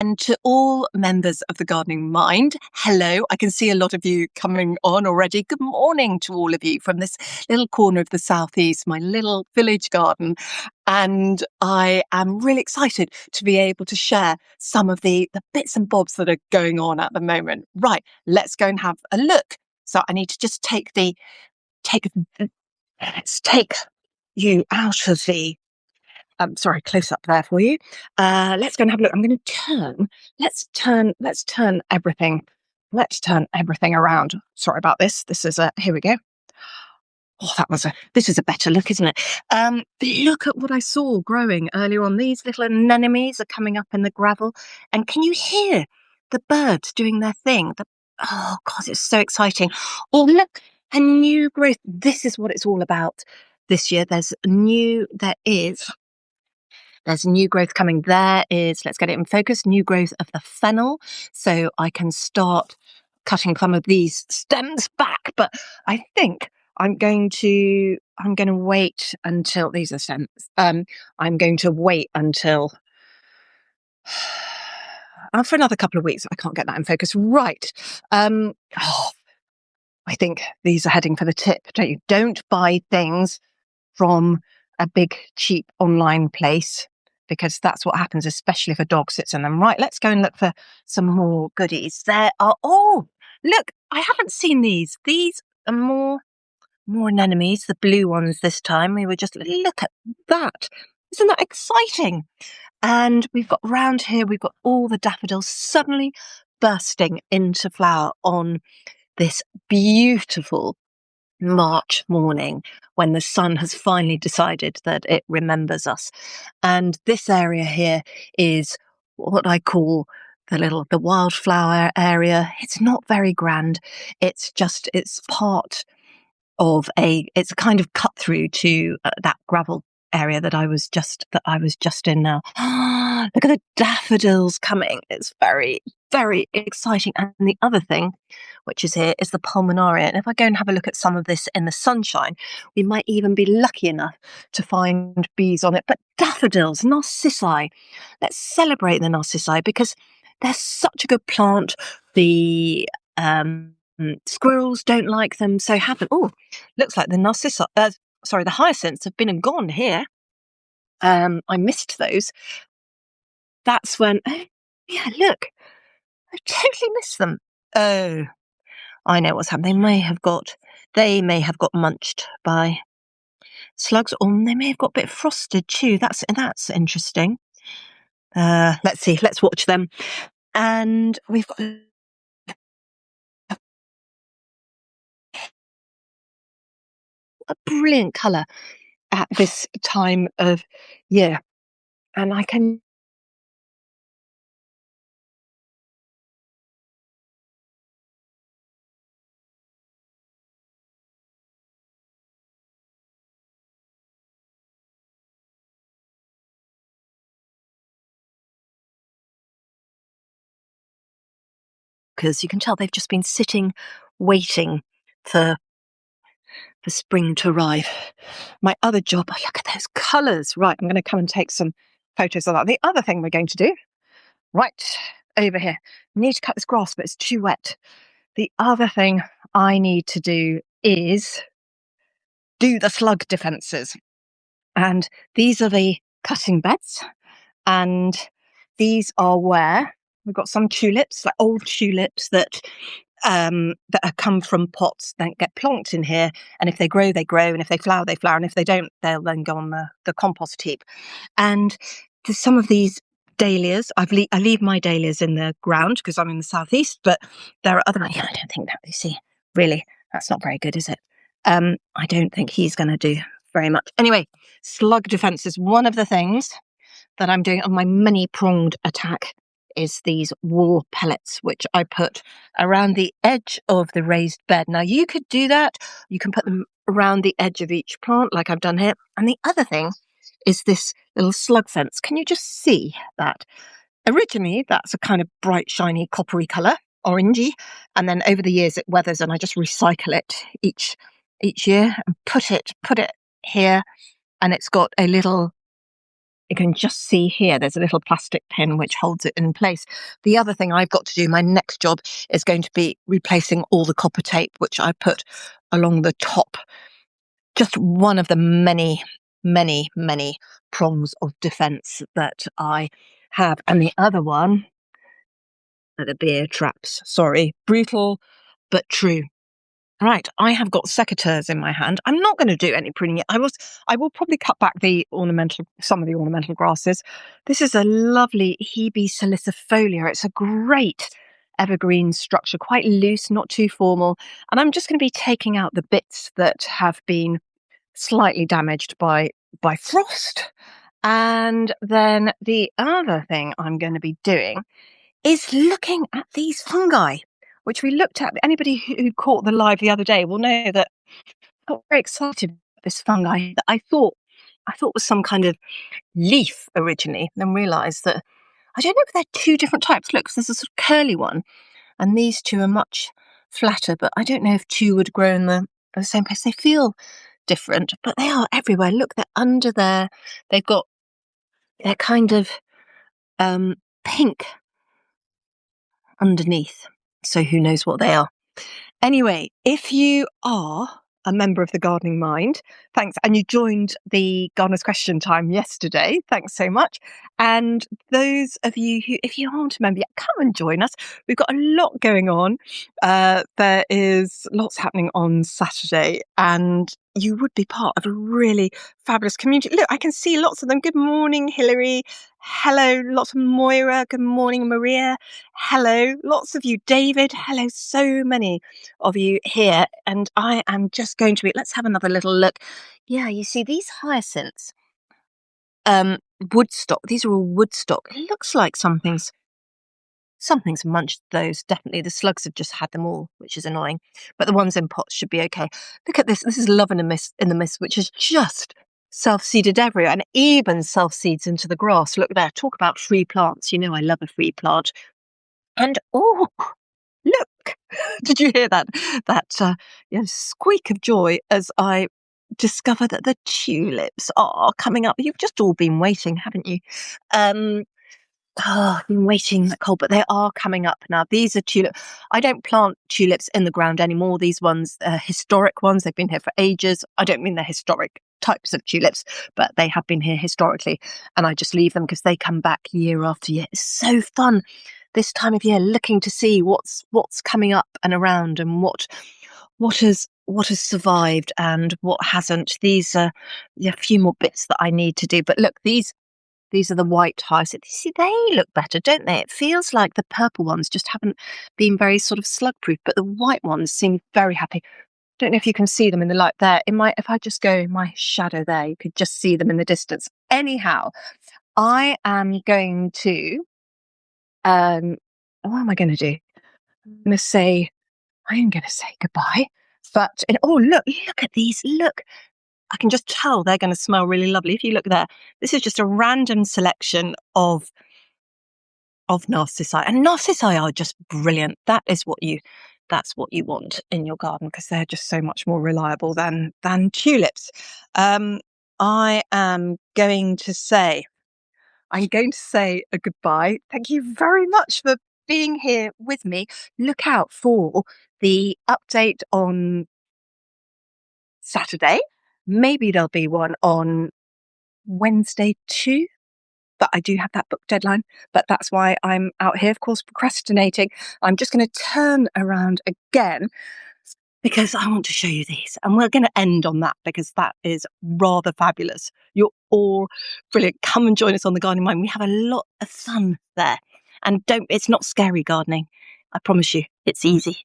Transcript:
and to all members of the Gardening Mind, hello. I can see a lot of you coming on already. Good morning to all of you from this little corner of the southeast, my little village garden. And I am really excited to be able to share some of the bits and bobs that are going on at the moment. Right, let's go and have a look. So I need to just let's take you out of the sorry, close up there for you. Let's go and have a look. I'm going to turn. Let's turn everything. Let's turn everything around. Sorry about this. This is here we go. Oh, this is a better look, isn't it? Look at what I saw growing earlier on. These little anemones are coming up in the gravel. And can you hear the birds doing their thing? Oh, God, it's so exciting. Oh, look, a new growth. This is what it's all about this year. There's new growth coming. Let's get it in focus, new growth of the fennel. So I can start cutting some of these stems back, but I think I'm going to wait until these are stems. I'm going to wait until for another couple of weeks. I can't get that in focus. Right. I think these are heading for the tip, don't you? Don't buy things from a big, cheap online place, because that's what happens, especially if a dog sits in them. Right, let's go and look for some more goodies. Look, I haven't seen these. These are more anemones, the blue ones this time. Look at that. Isn't that exciting? And we've got all the daffodils suddenly bursting into flower on this beautiful March morning when the sun has finally decided that it remembers us. And this area here is what I call the wildflower area. It's not very grand. It's a kind of cut through to that gravel area that I was just in now. Look at the daffodils coming. It's very, very exciting. And the other thing, which is here, is the pulmonaria. And if I go and have a look at some of this in the sunshine, we might even be lucky enough to find bees on it. But daffodils, narcissi, let's celebrate the narcissi because they're such a good plant. The squirrels don't like them, so have them. Oh, looks like the hyacinths have been and gone here. I missed those. That's when, oh, yeah, look, I totally missed them. Oh, I know what's happened. They may have got munched by slugs, or they may have got a bit frosted too. That's interesting. Let's see. Let's watch them. And we've got a brilliant colour at this time of year, and I can. Because you can tell they've just been sitting, waiting for spring to arrive. My other job, oh, look at those colours. Right, I'm going to come and take some photos of that. The other thing we're going to do, right over here, I need to cut this grass, but it's too wet. The other thing I need to do is do the slug defences. And these are the cutting beds. And these are where we've got some tulips, like old tulips that have come from pots, then get plonked in here. And if they grow, they grow. And if they flower, they flower. And if they don't, they'll then go on the compost heap. And there's some of these dahlias. I leave my dahlias in the ground because I'm in the southeast, but there are other. Yeah, I don't think that, you see, really, that's not very good, is it? I don't think he's going to do very much. Anyway, slug defense is one of the things that I'm doing on my many-pronged attack. Is these wall pellets, which I put around the edge of the raised bed. Now, you could do that. You can put them around the edge of each plant, like I've done here. And the other thing is this little slug fence. Can you just see that? Originally, that's a kind of bright, shiny, coppery colour, orangey. And then over the years, it weathers, and I just recycle it each year and put it here. And it's got a little you can just see here, there's a little plastic pin which holds it in place. The other thing I've got to do, my next job, is going to be replacing all the copper tape, which I put along the top. Just one of the many, many, many prongs of defence that I have. And the other one are the beer traps. Sorry, brutal, but true. Right, I have got secateurs in my hand. I'm not going to do any pruning yet. I will probably cut back some of the ornamental grasses. This is a lovely Hebe salicifolia. It's a great evergreen structure, quite loose, not too formal. And I'm just going to be taking out the bits that have been slightly damaged by frost. And then the other thing I'm going to be doing is looking at these fungi, which we looked at. Anybody who caught the live the other day will know that I got very excited about this fungi that I thought was some kind of leaf originally, and then realised that I don't know if they're two different types. Look, there's a sort of curly one, and these two are much flatter, but I don't know if two would grow in the same place. They feel different, but they are everywhere. Look, they're under there. They're kind of pink underneath. So who knows what they are. Anyway, if you are a member of the Gardening Mind, thanks, and you joined the Gardener's Question Time yesterday, thanks so much. And those of you who, if you aren't a member yet, come and join us. We've got a lot going on. There is lots happening on Saturday, and you would be part of a really fabulous community. Look, I can see lots of them. Good morning, Hilary. Hello, lots of Moira. Good morning, Maria. Hello, lots of you. David. Hello, so many of you here. And I am just going to let's have another little look. Yeah, you see these hyacinths. Woodstock. These are all woodstock. It looks like something's munched those. Definitely the slugs have just had them all, which is annoying. But the ones in pots should be okay. Look at this. This is Love in the Mist, which is just self-seeded everywhere, and even self-seeds into the grass. Look there. Talk about free plants. You know I love a free plant. And oh, look! Did you hear that squeak of joy as I discover that the tulips are coming up? You've just all been waiting, haven't you? I've been waiting that cold, but they are coming up now. These are tulips. I don't plant tulips in the ground anymore. These ones are historic ones. They've been here for ages. I don't mean they're historic types of tulips, but they have been here historically. And I just leave them because they come back year after year. It's so fun this time of year, looking to see what's coming up and around, and what has survived and what hasn't. These are a few more bits that I need to do. But look, these are the white hyacinths. See, they look better, don't they? It feels like the purple ones just haven't been very sort of slug-proof, but the white ones seem very happy. Don't know if you can see them in the light there. If I just go in my shadow there, you could just see them in the distance. Anyhow, I am going to, what am I going to do? I'm going to say goodbye. But, look at these. Look. I can just tell they're going to smell really lovely. If you look there, this is just a random selection of narcissi, and narcissi are just brilliant. That's what you want in your garden, because they're just so much more reliable than tulips. I am going to say a goodbye. Thank you very much for being here with me. Look out for the update on Saturday. Maybe there'll be one on Wednesday too, but I do have that book deadline. But that's why I'm out here, of course, procrastinating. I'm just going to turn around again because I want to show you these. And we're going to end on that because that is rather fabulous. You're all brilliant. Come and join us on the Gardening Mind. We have a lot of fun there. And it's not scary gardening. I promise you, it's easy.